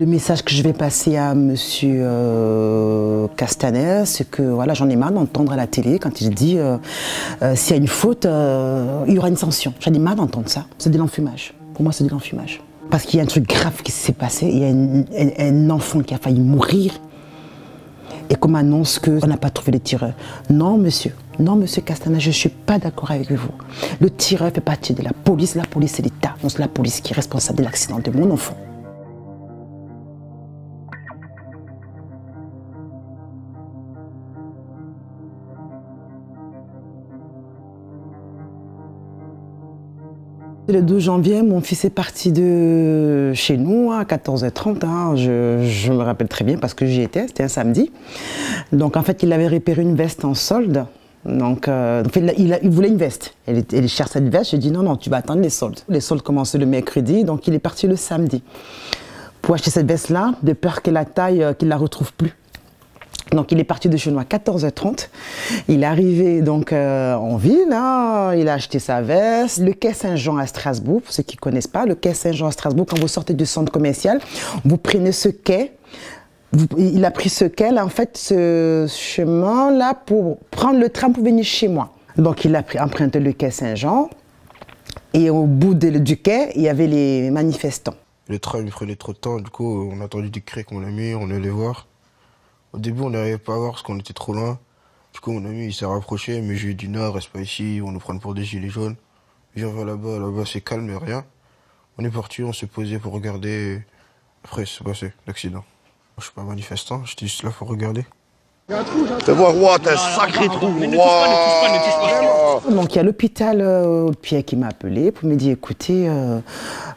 Le message que je vais passer à Monsieur Castaner, c'est que voilà, j'en ai marre d'entendre à la télé quand il dit s'il y a une faute, il y aura une sanction. J'en ai marre d'entendre ça. C'est de l'enfumage. Pour moi, c'est de l'enfumage. Parce qu'il y a un truc grave qui s'est passé. Il y a un enfant qui a failli mourir. Et qu'on m'annonce qu'on n'a pas trouvé les tireurs. Non, monsieur Castaner, je ne suis pas d'accord avec vous. Le tireur fait partie de la police. La police, c'est l'État. Donc c'est la police qui est responsable de l'accident de mon enfant. Le 12 janvier, mon fils est parti de chez nous à 14h30. Hein. Je me rappelle très bien parce que j'y étais, c'était un samedi. Donc en fait, il avait repéré une veste en solde. Donc il voulait une veste. Il cherche cette veste. J'ai dit non, tu vas attendre les soldes. Les soldes commençaient le mercredi, donc il est parti le samedi pour acheter cette veste-là, de peur que la taille, qu'il ne la retrouve plus. Donc il est parti de chez nous à 14h30, il est arrivé donc en ville, hein, il a acheté sa veste. Le quai Saint-Jean à Strasbourg, pour ceux qui ne connaissent pas, le quai Saint-Jean à Strasbourg, quand vous sortez du centre commercial, vous prenez ce quai, il a pris ce quai, là, en fait, ce chemin-là pour prendre le tram pour venir chez moi. Donc il a emprunté le quai Saint-Jean et au bout du quai, il y avait les manifestants. Le tram il prenait trop de temps, du coup on a attendu du craie qu'on a mis, on allait voir. Au début, on n'arrivait pas à voir parce qu'on était trop loin. Du coup, mon ami, il s'est rapproché, mais j'ai dit non, reste pas ici, on nous prend pour des gilets jaunes. Viens vers là-bas, c'est calme et rien. On est parti, on s'est posé pour regarder. Après, c'est passé, l'accident. Je suis pas manifestant, j'étais juste là pour regarder. Tu vois, t'as un sacré trou. Ne touche pas. Donc il y a l'hôpital Pierre qui m'a appelé pour me dire écoutez,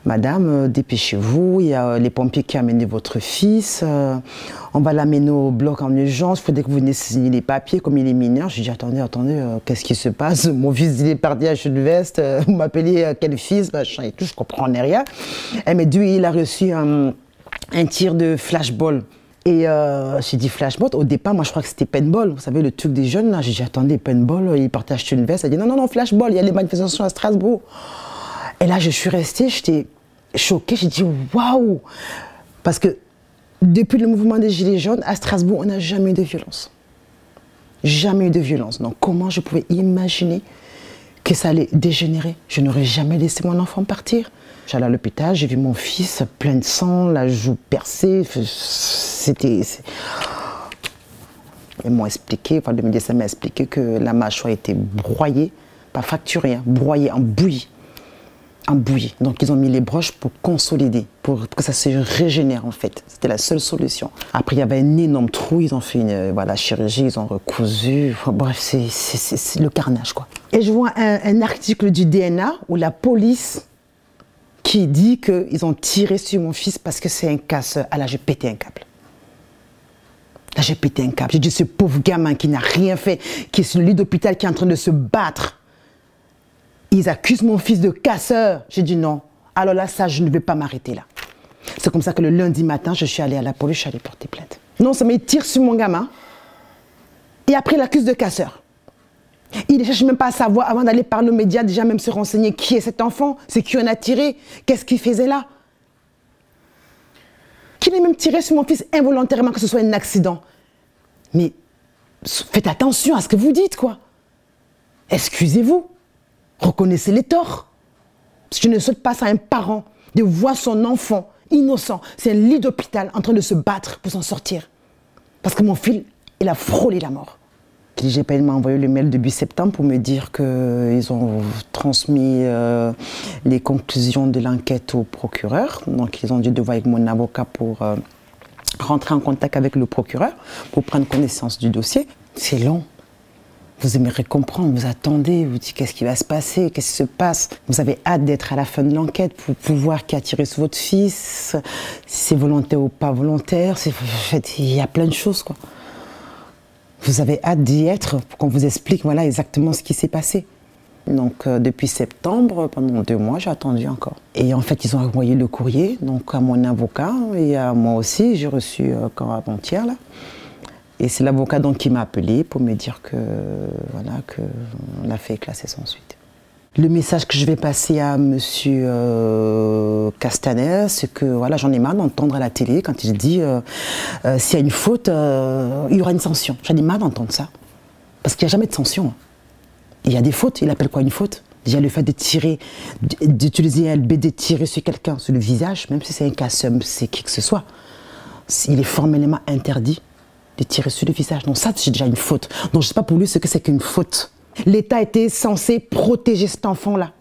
madame, dépêchez-vous, il y a les pompiers qui amènent votre fils, on va l'amener au bloc en urgence, il faudrait que vous venez signer les papiers comme il est mineur. J'ai dit attendez, qu'est-ce qui se passe? Mon fils il est parti acheter une veste, vous m'appelez quel fils, machin et tout, je comprends rien. Elle m'a dit il a reçu un tir de flashball. Et j'ai dit flashball, au départ, moi je crois que c'était paintball. Vous savez, le truc des jeunes, là. J'ai dit, attendez, paintball, il partait acheter une veste. Elle dit, non, flashball, il y a les manifestations à Strasbourg. Et là, je suis restée, j'étais choquée, j'ai dit, waouh! Parce que depuis le mouvement des Gilets jaunes, à Strasbourg, on n'a jamais eu de violence. Jamais eu de violence. Donc comment je pouvais imaginer que ça allait dégénérer? Je n'aurais jamais laissé mon enfant partir. J'allais à l'hôpital, j'ai vu mon fils plein de sang, la joue percée. C'était... Ils m'ont expliqué, enfin le médecin m'a expliqué que la mâchoire était broyée, pas fracturée, hein, broyée en bouillie. En bouillie. Donc ils ont mis les broches pour consolider, pour que ça se régénère en fait. C'était la seule solution. Après il y avait un énorme trou, ils ont fait une chirurgie, ils ont recousu. Enfin, bref, c'est le carnage quoi. Et je vois un article du DNA où la police qui dit qu'ils ont tiré sur mon fils parce que c'est un casseur. Ah là, j'ai pété un câble. Là, j'ai pété un câble. J'ai dit, ce pauvre gamin qui n'a rien fait, qui est sur le lit d'hôpital, qui est en train de se battre. Ils accusent mon fils de casseur. J'ai dit non. Alors là, ça, je ne vais pas m'arrêter là. C'est comme ça que le lundi matin, je suis allée à la police, je suis allée porter plainte. Non, ça me tire sur mon gamin. Et après, il l'accuse de casseur. Il ne cherche même pas à savoir, avant d'aller parler aux médias, déjà même se renseigner qui est cet enfant, c'est qui en a tiré, qu'est-ce qu'il faisait là. Qu'il ait même tiré sur mon fils involontairement, que ce soit un accident. Mais faites attention à ce que vous dites, quoi. Excusez-vous, reconnaissez les torts. Je ne souhaite pas ça à un parent de voir son enfant innocent, c'est un lit d'hôpital en train de se battre pour s'en sortir. Parce que mon fils, il a frôlé la mort. L'IGPN m'a envoyé le mail début septembre pour me dire qu'ils ont transmis les conclusions de l'enquête au procureur. Donc ils ont dû devoir avec mon avocat pour rentrer en contact avec le procureur pour prendre connaissance du dossier. C'est long. Vous aimeriez comprendre, vous attendez, vous dites qu'est-ce qui va se passer, qu'est-ce qui se passe. Vous avez hâte d'être à la fin de l'enquête pour voir qui a tiré sur votre fils, si c'est volontaire ou pas volontaire. Il y a plein de choses, quoi. Vous avez hâte d'y être pour qu'on vous explique voilà, exactement ce qui s'est passé. Donc depuis septembre, pendant 2 mois, j'ai attendu encore. Et en fait, ils ont envoyé le courrier donc, à mon avocat et à moi aussi. J'ai reçu quand avant-hier là. Et c'est l'avocat donc qui m'a appelé pour me dire que voilà, qu'on a fait classer sans suite. Le message que je vais passer à monsieur Castaner, c'est que voilà, j'en ai marre d'entendre à la télé quand il dit s'il y a une faute, il y aura une sanction. J'en ai marre d'entendre ça. Parce qu'il n'y a jamais de sanction. Il y a des fautes. Il appelle quoi une faute? Déjà le fait de tirer, d'utiliser un LBD, tirer sur quelqu'un, sur le visage, même si c'est un casseur, c'est qui que ce soit, il est formellement interdit de tirer sur le visage. Donc ça, c'est déjà une faute. Donc je ne sais pas pour lui ce que c'est qu'une faute. L'État était censé protéger cet enfant-là.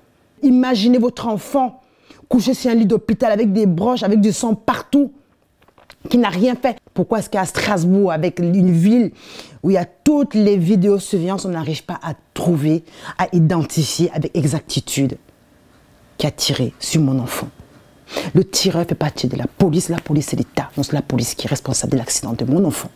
Imaginez votre enfant couché sur un lit d'hôpital avec des broches, avec du sang partout, qui n'a rien fait. Pourquoi est-ce qu'à Strasbourg, avec une ville où il y a toutes les vidéosurveillances, on n'arrive pas à trouver, à identifier avec exactitude qui a tiré sur mon enfant? Le tireur fait partie de la police c'est l'État. Donc c'est la police qui est responsable de l'accident de mon enfant.